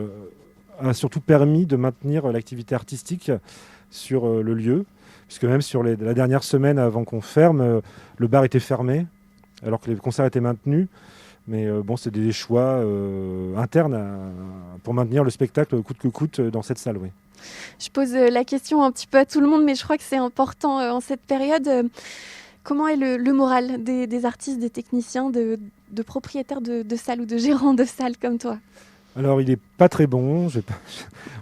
a surtout permis de maintenir l'activité artistique sur le lieu, puisque même sur la dernière semaine avant qu'on ferme, le bar était fermé, alors que les concerts étaient maintenus. Mais c'est des choix internes pour maintenir le spectacle coûte que coûte dans cette salle. Oui. Je pose la question un petit peu à tout le monde, mais je crois que c'est important en cette période. Comment est le moral des artistes, des techniciens, de propriétaires de salles ou de gérants de salles comme toi ? Alors, il n'est pas très bon.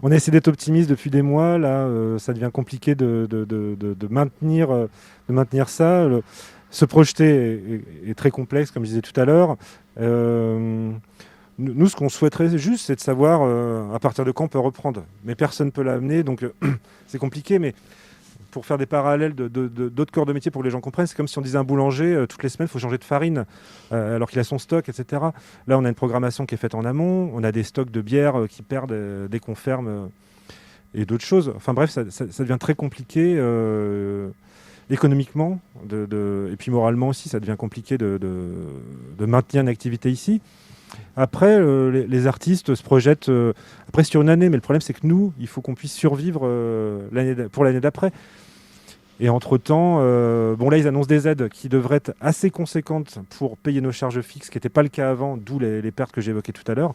On a essayé d'être optimiste depuis des mois. Là, ça devient compliqué de maintenir ça. Se projeter est très complexe, comme je disais tout à l'heure. Nous, ce qu'on souhaiterait juste, c'est de savoir à partir de quand on peut reprendre. Mais personne ne peut l'amener, donc c'est compliqué. Mais pour faire des parallèles d'autres corps de métier pour que les gens comprennent, c'est comme si on disait un boulanger, toutes les semaines, il faut changer de farine, alors qu'il a son stock, etc. Là, on a une programmation qui est faite en amont, on a des stocks de bière qui perdent dès qu'on ferme, et d'autres choses. Enfin bref, ça devient très compliqué économiquement, et puis moralement aussi, ça devient compliqué de maintenir une activité ici. Après, les artistes se projettent après sur une année, mais le problème c'est que nous, il faut qu'on puisse survivre pour l'année d'après. Et entre-temps, là ils annoncent des aides qui devraient être assez conséquentes pour payer nos charges fixes, ce qui n'était pas le cas avant, d'où les pertes que j'évoquais tout à l'heure.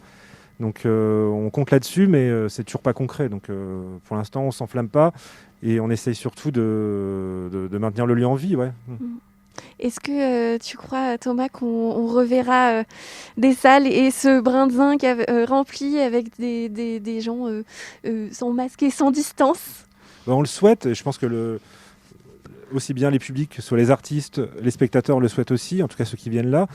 Donc on compte là-dessus, mais c'est toujours pas concret. Donc pour l'instant, on s'enflamme pas et on essaye surtout de maintenir le lieu en vie. Ouais. Est-ce que tu crois, Thomas, qu'on reverra des salles et ce brin de zinc rempli avec des gens sans masque et sans distance? On le souhaite. Et je pense que aussi bien les publics que ce soit les artistes, les spectateurs le souhaitent aussi, en tout cas ceux qui viennent là.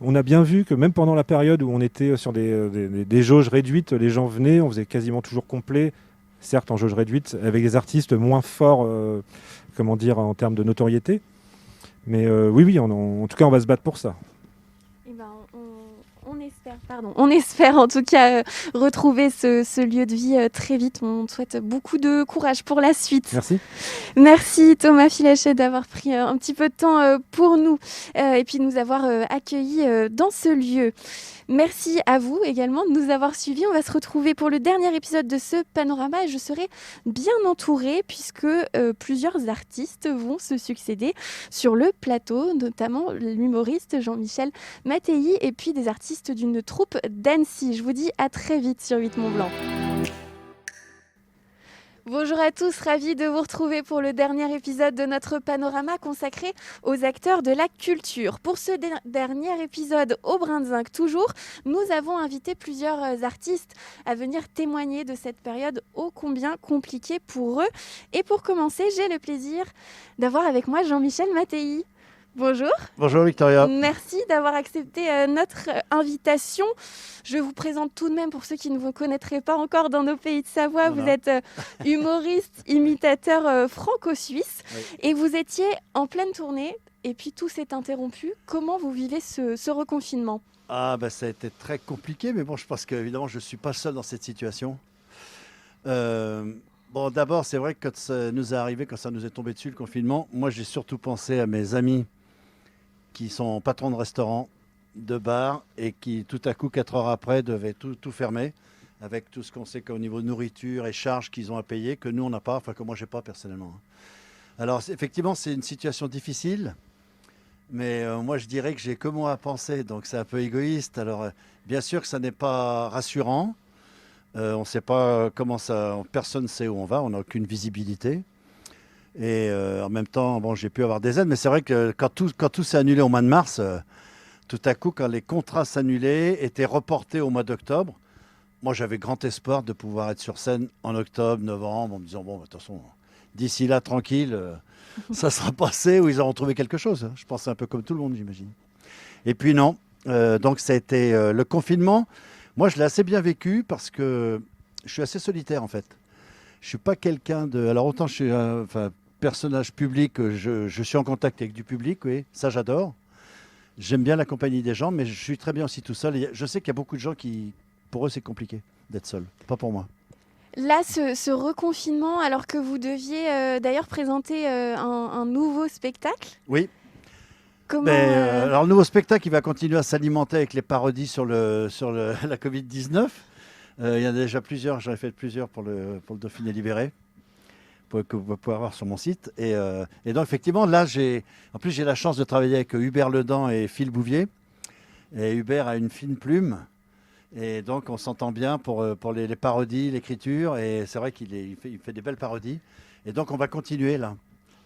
On a bien vu que même pendant la période où on était sur des jauges réduites, les gens venaient, on faisait quasiment toujours complet, certes en jauge réduite, avec des artistes moins forts, en termes de notoriété. Mais oui, en tout cas, on va se battre pour ça. Eh ben, on espère en tout cas retrouver ce lieu de vie très vite. On te souhaite beaucoup de courage pour la suite. Merci. Merci Thomas Filachet d'avoir pris un petit peu de temps pour nous et puis de nous avoir accueillis dans ce lieu. Merci à vous également de nous avoir suivis. On va se retrouver pour le dernier épisode de ce panorama et je serai bien entourée puisque plusieurs artistes vont se succéder sur le plateau, notamment l'humoriste Jean-Michel Mattei et puis des artistes d'une troupe d'Annecy. Je vous dis à très vite sur 8 Mont Blanc. Bonjour à tous, ravi de vous retrouver pour le dernier épisode de notre panorama consacré aux acteurs de la culture. Pour ce dernier épisode au Brin de Zinc toujours, nous avons invité plusieurs artistes à venir témoigner de cette période ô combien compliquée pour eux. Et pour commencer, j'ai le plaisir d'avoir avec moi Jean-Michel Mattei. Bonjour. Bonjour Victoria. Merci d'avoir accepté notre invitation. Je vous présente tout de même pour ceux qui ne vous connaîtraient pas encore dans nos pays de Savoie. Voilà. Vous êtes humoriste, imitateur franco-suisse et vous étiez en pleine tournée et puis tout s'est interrompu. Comment vous vivez ce reconfinement ? Ça a été très compliqué, mais bon, je pense qu'évidemment, je ne suis pas seul dans cette situation. D'abord, c'est vrai que quand ça nous est arrivé, quand ça nous est tombé dessus, le confinement, moi, j'ai surtout pensé à mes amis qui sont patrons de restaurants, de bars, et qui, tout à coup, 4 heures après, devaient tout fermer, avec tout ce qu'on sait qu'au niveau nourriture et charges qu'ils ont à payer, que nous, on n'a pas, enfin, que moi, je n'ai pas personnellement. Alors, effectivement, c'est une situation difficile, mais moi, je dirais que j'ai que moi à penser, donc c'est un peu égoïste. Alors, bien sûr que ça n'est pas rassurant. On ne sait pas comment ça... Personne ne sait où on va, on n'a aucune visibilité. Et en même temps, j'ai pu avoir des aides, mais c'est vrai que quand tout s'est annulé au mois de mars, tout à coup, quand les contrats s'annulaient, étaient reportés au mois d'octobre, moi j'avais grand espoir de pouvoir être sur scène en octobre, novembre, en me disant, de toute façon, d'ici là, tranquille, ça sera passé ou ils auront trouvé quelque chose. Je pense un peu comme tout le monde, j'imagine. Et puis non, donc ça a été le confinement. Moi, je l'ai assez bien vécu parce que je suis assez solitaire en fait. Je ne suis pas quelqu'un de... Alors autant je suis un personnage public, je suis en contact avec du public, oui, ça j'adore. J'aime bien la compagnie des gens, mais je suis très bien aussi tout seul. Et je sais qu'il y a beaucoup de gens qui, pour eux, c'est compliqué d'être seul. Pas pour moi. Là, ce reconfinement, alors que vous deviez d'ailleurs présenter un nouveau spectacle. Oui. Comment, alors le nouveau spectacle, il va continuer à s'alimenter avec les parodies sur la Covid-19. Il y en a déjà plusieurs, j'en ai fait plusieurs pour le Dauphiné libéré, que vous pouvez voir sur mon site. Et donc effectivement, là, j'ai la chance de travailler avec Hubert Ledan et Phil Bouvier. Et Hubert a une fine plume. Et donc on s'entend bien pour les parodies, l'écriture. Et c'est vrai qu'il fait des belles parodies. Et donc on va continuer là.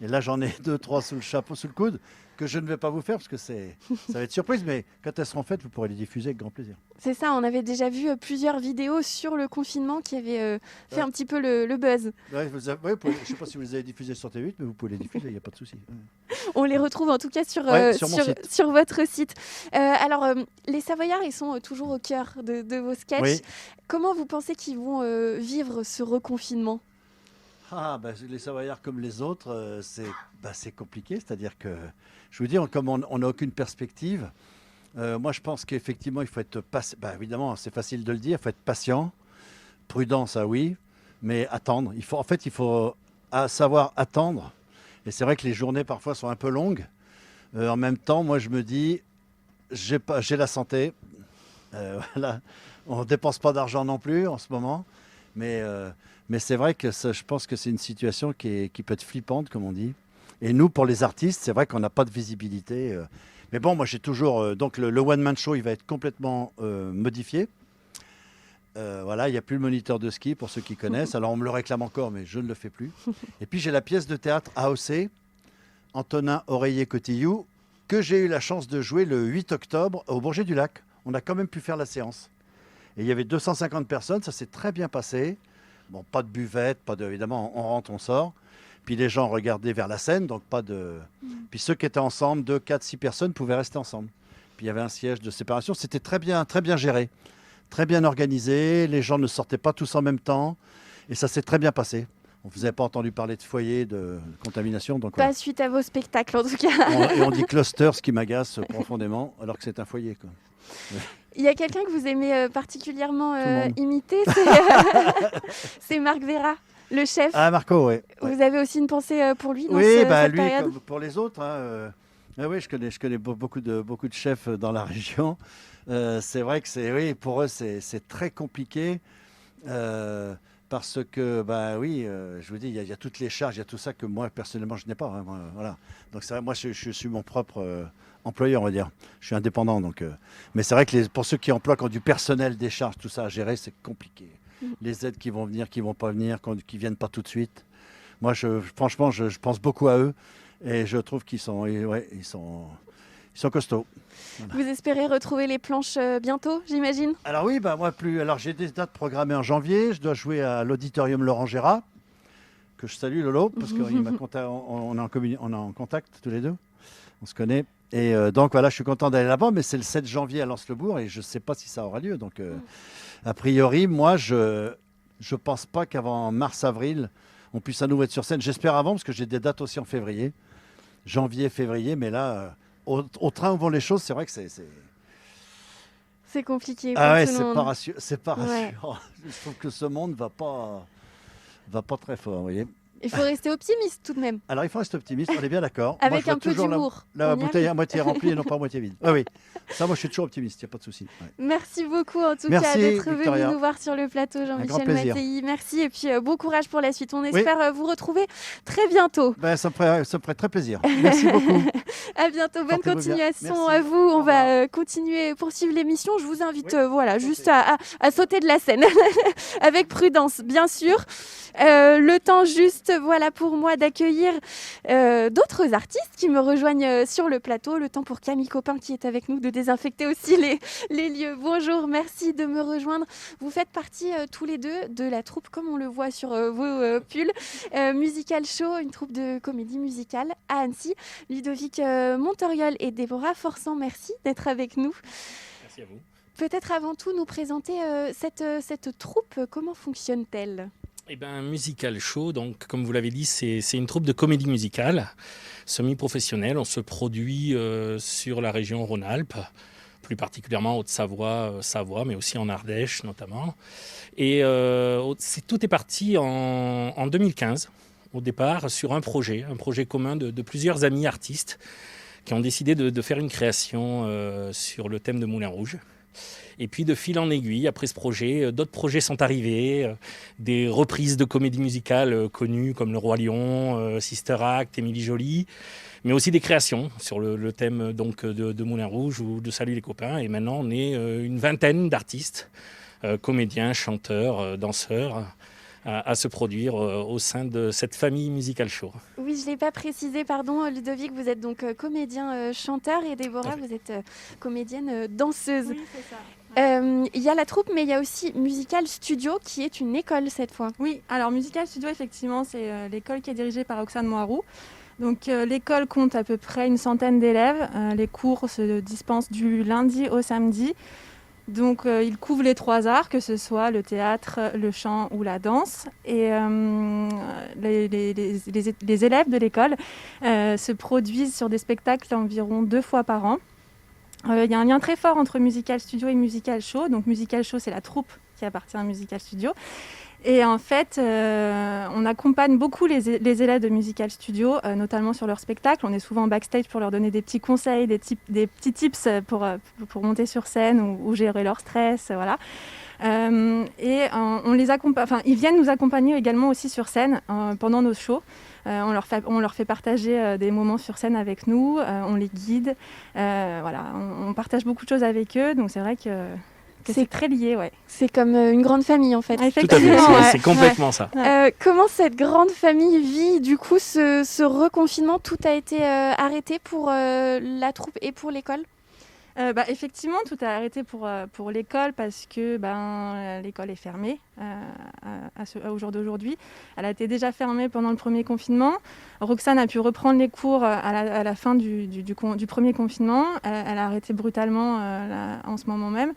Et là, j'en ai 2, 3 sous le chapeau, sous le coude, que je ne vais pas vous faire parce que ça va être surprise. Mais quand elles seront faites, vous pourrez les diffuser avec grand plaisir. C'est ça, on avait déjà vu plusieurs vidéos sur le confinement qui avaient fait un petit peu le buzz. Ouais, je ne sais pas si vous les avez diffusées sur T8, mais vous pouvez les diffuser, il n'y a pas de souci. On les retrouve en tout cas sur votre site. Alors, les Savoyards, ils sont toujours au cœur de vos sketchs. Oui. Comment vous pensez qu'ils vont vivre ce reconfinement ? Les Savoyards comme les autres, c'est compliqué. C'est-à-dire que, je veux dire, comme on n'a aucune perspective, moi je pense qu'effectivement il faut être patient. Évidemment, c'est facile de le dire, il faut être patient, prudent, ça oui, mais attendre. Il faut savoir attendre. Et c'est vrai que les journées parfois sont un peu longues. En même temps, moi je me dis, j'ai la santé. Voilà. On ne dépense pas d'argent non plus en ce moment. Mais c'est vrai que je pense que c'est une situation qui peut être flippante, comme on dit. Et nous, pour les artistes, c'est vrai qu'on n'a pas de visibilité. Mais bon, moi j'ai toujours... donc le one-man show, il va être complètement modifié. Voilà, il n'y a plus le moniteur de ski pour ceux qui connaissent. Alors on me le réclame encore, mais je ne le fais plus. Et puis j'ai la pièce de théâtre AOC, Antonin Oreiller-Cotillou, que j'ai eu la chance de jouer le 8 octobre au Bourget du Lac. On a quand même pu faire la séance. Et il y avait 250 personnes, ça s'est très bien passé. Bon, pas de buvette, évidemment, on rentre, on sort. Puis les gens regardaient vers la scène, donc pas de... Puis ceux qui étaient ensemble, 2, 4, 6 personnes pouvaient rester ensemble. Puis il y avait un siège de séparation, c'était très bien géré. Très bien organisé, les gens ne sortaient pas tous en même temps et ça s'est très bien passé. Vous n'avez pas entendu parler de foyer de contamination, donc pas suite à vos spectacles en tout cas. On dit cluster, ce qui m'agace profondément, alors que c'est un foyer, quoi. Il y a quelqu'un que vous aimez particulièrement imiter, c'est Marc Vera, le chef. Ah, Marco, oui. Vous avez aussi une pensée pour lui dans oui, cette lui, période? comme pour les autres. Oui, je connais beaucoup de chefs dans la région. C'est vrai que pour eux, c'est très compliqué. Parce que, je vous dis, il y a toutes les charges, il y a tout ça que moi, personnellement, je n'ai pas. Hein, voilà. Donc, c'est vrai, moi, je suis mon propre employeur, on va dire. Je suis indépendant. Donc, mais c'est vrai que pour ceux qui emploient, qui ont du personnel, des charges, tout ça à gérer, c'est compliqué. Les aides qui vont venir, qui ne vont pas venir, qui ne viennent pas tout de suite. Moi, franchement, je pense beaucoup à eux. Et je trouve qu'ils sont costauds. Voilà. Vous espérez retrouver les planches bientôt, j'imagine? Alors oui, Alors j'ai des dates programmées en janvier. Je dois jouer à l'auditorium Laurent Gérard, que je salue Lolo, parce qu'on est en contact tous les deux. On se connaît. Et donc voilà, je suis content d'aller là-bas, mais c'est le 7 janvier à Lens-le-Bourg et je ne sais pas si ça aura lieu. Donc a priori, moi, je pense pas qu'avant mars-avril, on puisse à nouveau être sur scène. J'espère avant, parce que j'ai des dates aussi en février. Janvier, février, mais là, au train où vont les choses, c'est vrai que c'est... C'est compliqué. Ah ouais, c'est pas rassurant. Ouais. Je trouve que ce monde va pas très fort, vous voyez. Il faut rester optimiste tout de même. Alors il faut rester optimiste, on est bien d'accord. Avec un peu d'humour. La bouteille à moitié remplie et non pas à moitié vide. Oui. Ça, moi je suis toujours optimiste, il n'y a pas de souci. Ouais. Merci beaucoup en tout cas d'être venu nous voir sur le plateau, Jean-Michel Mattei. Merci et puis bon courage pour la suite. On espère vous retrouver très bientôt. Ça me ferait très plaisir. Merci beaucoup. À bientôt, bonne continuation à vous. On va poursuivre l'émission. Je vous invite juste à sauter de la scène avec prudence, bien sûr. Le temps juste pour moi d'accueillir d'autres artistes qui me rejoignent sur le plateau. Le temps pour Camille Copin qui est avec nous de désinfecter aussi les lieux. Bonjour, merci de me rejoindre. Vous faites partie tous les deux de la troupe, comme on le voit sur vos pulls, Musical Show, une troupe de comédie musicale à Annecy. Ludovic Montoriol et Déborah Forçant, merci d'être avec nous. Merci à vous. Peut-être avant tout nous présenter cette troupe, comment fonctionne-t-elle ? Musical Show, donc comme vous l'avez dit, c'est une troupe de comédie musicale semi-professionnelle. On se produit sur la région Rhône-Alpes, plus particulièrement Haute-Savoie, Savoie, mais aussi en Ardèche notamment. Et tout est parti en 2015, au départ, sur un projet commun de plusieurs amis artistes qui ont décidé de faire une création sur le thème de Moulin Rouge. Et puis de fil en aiguille, après ce projet, d'autres projets sont arrivés, des reprises de comédies musicales connues comme Le Roi Lion, Sister Act, Émilie Joly, mais aussi des créations sur le thème donc, de Moulin Rouge ou de Salut les copains. Et maintenant, on est une vingtaine d'artistes, comédiens, chanteurs, danseurs, à se produire au sein de cette famille Musical Show. Oui, je ne l'ai pas précisé, pardon, Ludovic, vous êtes donc comédien chanteur et Déborah, vous êtes comédienne danseuse. Oui, c'est ça. Il y a la troupe, mais il y a aussi Musical Studio, qui est une école cette fois. Oui, alors Musical Studio, effectivement, c'est l'école qui est dirigée par Oxane Moirou. Donc l'école compte à peu près une centaine d'élèves. Les cours se dispensent du lundi au samedi. Donc, il couvre les 3 arts, que ce soit le théâtre, le chant ou la danse. Et les élèves de l'école se produisent sur des spectacles environ 2 fois par an. Il y a un lien très fort entre Musical Studio et Musical Show. Donc, Musical Show, c'est la troupe qui appartient à Musical Studio. Et en fait, on accompagne beaucoup les élèves de Musical Studio, notamment sur leurs spectacles. On est souvent backstage pour leur donner des petits conseils, des petits tips pour monter sur scène ou gérer leur stress, voilà. On les accompagne, enfin, ils viennent nous accompagner également aussi sur scène pendant nos shows. On leur fait partager des moments sur scène avec nous, on les guide, voilà, on partage beaucoup de choses avec eux, donc c'est vrai que c'est très lié, ouais. C'est comme une grande famille en fait. Tout à fait, c'est complètement ça. Comment cette grande famille vit du coup ce reconfinement? Tout a été arrêté pour la troupe et pour l'école? Effectivement, tout a arrêté pour l'école parce que l'école est fermée au jour d'aujourd'hui. Elle a été déjà fermée pendant le premier confinement. Roxane a pu reprendre les cours à la fin du premier confinement. Elle a arrêté brutalement en ce moment même.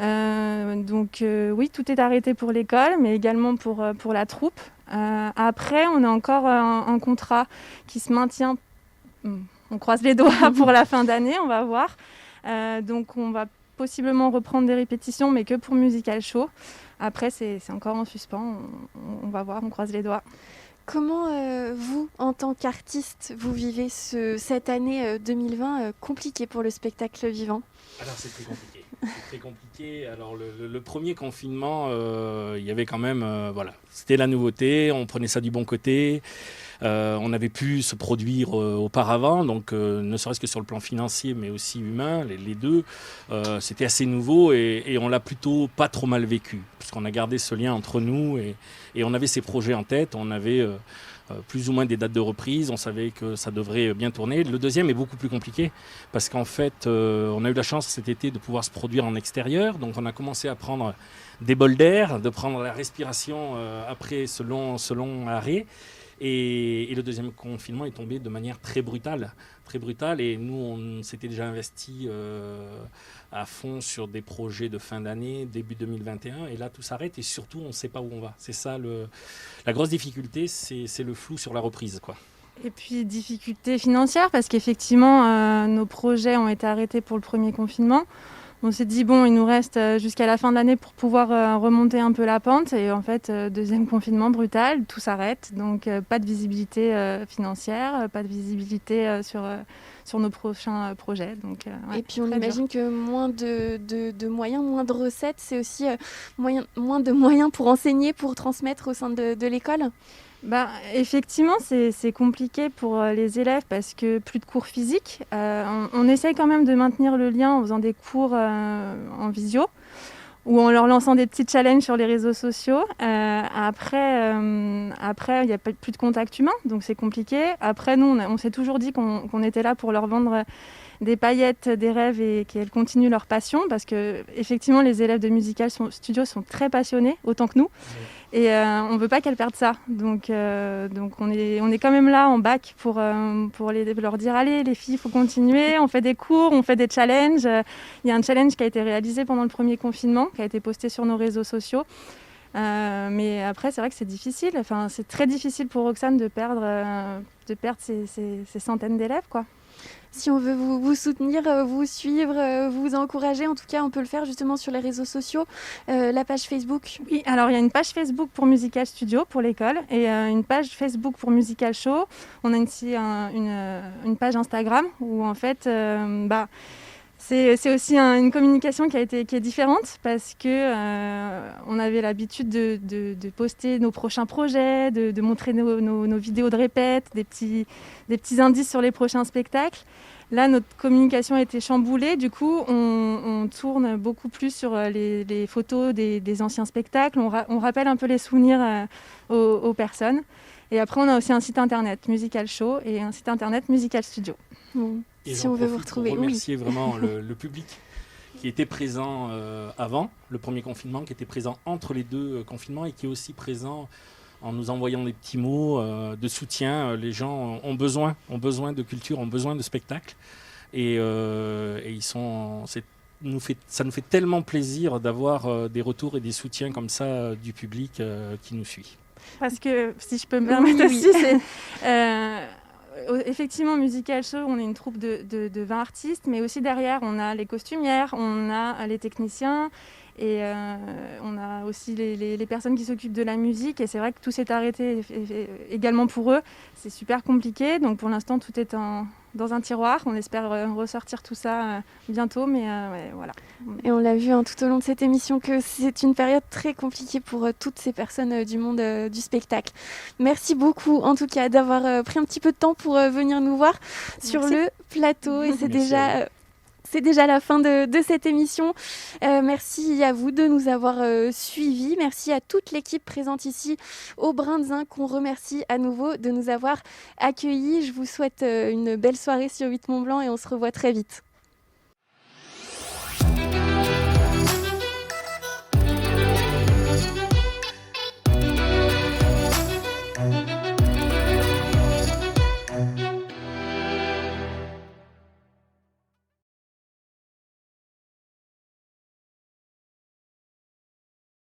Oui, tout est arrêté pour l'école, mais également pour la troupe. Après, on a encore un contrat qui se maintient. On croise les doigts pour la fin d'année, on va voir. Donc on va possiblement reprendre des répétitions, mais que pour Musical Show. Après, c'est encore en suspens. On va voir, on croise les doigts. Comment vous, en tant qu'artiste, vous vivez cette année 2020 compliquée pour le spectacle vivant? Alors c'est très compliqué. C'est très compliqué. Alors le premier confinement, il y avait quand même, voilà, c'était la nouveauté. On prenait ça du bon côté. On avait pu se produire auparavant, donc ne serait-ce que sur le plan financier, mais aussi humain, les deux. C'était assez nouveau et on l'a plutôt pas trop mal vécu, puisqu'on a gardé ce lien entre nous et on avait ces projets en tête. On avait plus ou moins des dates de reprise, on savait que ça devrait bien tourner. Le deuxième est beaucoup plus compliqué parce qu'en fait, on a eu la chance cet été de pouvoir se produire en extérieur, donc on a commencé à prendre des bols d'air, de prendre la respiration après ce long arrêt. Et le deuxième confinement est tombé de manière très brutale. Et nous, on s'était déjà investi à fond sur des projets de fin d'année, début 2021. Et là, tout s'arrête et surtout, on ne sait pas où on va. C'est ça, la grosse difficulté, c'est le flou sur la reprise, quoi. Et puis, difficulté financière, parce qu'effectivement, nos projets ont été arrêtés pour le premier confinement. On s'est dit, bon, il nous reste jusqu'à la fin de l'année pour pouvoir remonter un peu la pente. Et en fait, deuxième confinement brutal, tout s'arrête. Donc, pas de visibilité financière, pas de visibilité sur nos prochains projets. Donc, et puis, on imagine que moins de moyens, moins de recettes, c'est aussi moins de moyens pour enseigner, pour transmettre au sein de l'école. Effectivement, c'est compliqué pour les élèves parce que plus de cours physiques. On essaye quand même de maintenir le lien en faisant des cours en visio ou en leur lançant des petits challenges sur les réseaux sociaux. Après, il n'y a plus de contact humain, donc c'est compliqué. Après, nous, on s'est toujours dit qu'on était là pour leur vendre des paillettes, des rêves et qu'elles continuent leur passion parce que effectivement, les élèves de Musical Studio sont très passionnés, autant que nous. Et on ne veut pas qu'elles perdent ça. Donc on est quand même là en bac pour leur dire allez les filles, il faut continuer, on fait des cours, on fait des challenges. Il y a un challenge qui a été réalisé pendant le premier confinement, qui a été posté sur nos réseaux sociaux. Mais après, c'est vrai que c'est difficile. Enfin, c'est très difficile pour Roxane de perdre ces centaines d'élèves, quoi. Si on veut vous soutenir, vous suivre, vous encourager, en tout cas, on peut le faire justement sur les réseaux sociaux, la page Facebook. Oui, alors il y a une page Facebook pour Musical Studio, pour l'école, et une page Facebook pour Musical Show. On a aussi une page Instagram où en fait, c'est aussi une communication qui est différente parce que on avait l'habitude de poster nos prochains projets, de montrer nos vidéos de répète, des petits indices sur les prochains spectacles. Là, notre communication a été chamboulée. Du coup, on tourne beaucoup plus sur les photos des anciens spectacles. On rappelle un peu les souvenirs aux personnes. Et après, on a aussi un site internet Musical Show et un site internet Musical Studio. Et si on veut vous retrouver, pour remercier vraiment le public qui était présent avant le premier confinement, qui était présent entre les deux confinements et qui est aussi présent en nous envoyant des petits mots de soutien. Les gens ont besoin de culture, ont besoin de spectacles et ils sont, ça nous fait tellement plaisir d'avoir des retours et des soutiens comme ça du public qui nous suit. Parce que, si je peux me permettre aussi, effectivement, Musical Show, on est une troupe de 20 artistes, mais aussi derrière, on a les costumières, on a les techniciens, et on a aussi les personnes qui s'occupent de la musique. Et c'est vrai que tout s'est arrêté également pour eux. C'est super compliqué, donc pour l'instant, tout est dans un tiroir. On espère ressortir tout ça bientôt, mais ouais, voilà. Et on l'a vu tout au long de cette émission que c'est une période très compliquée pour toutes ces personnes du monde du spectacle. Merci beaucoup en tout cas d'avoir pris un petit peu de temps pour venir nous voir sur le plateau. Et c'est déjà la fin de cette émission. Merci à vous de nous avoir suivis. Merci à toute l'équipe présente ici au Brin de Zinc, qu'on remercie à nouveau de nous avoir accueillis. Je vous souhaite une belle soirée sur 8 Mont Blanc et on se revoit très vite.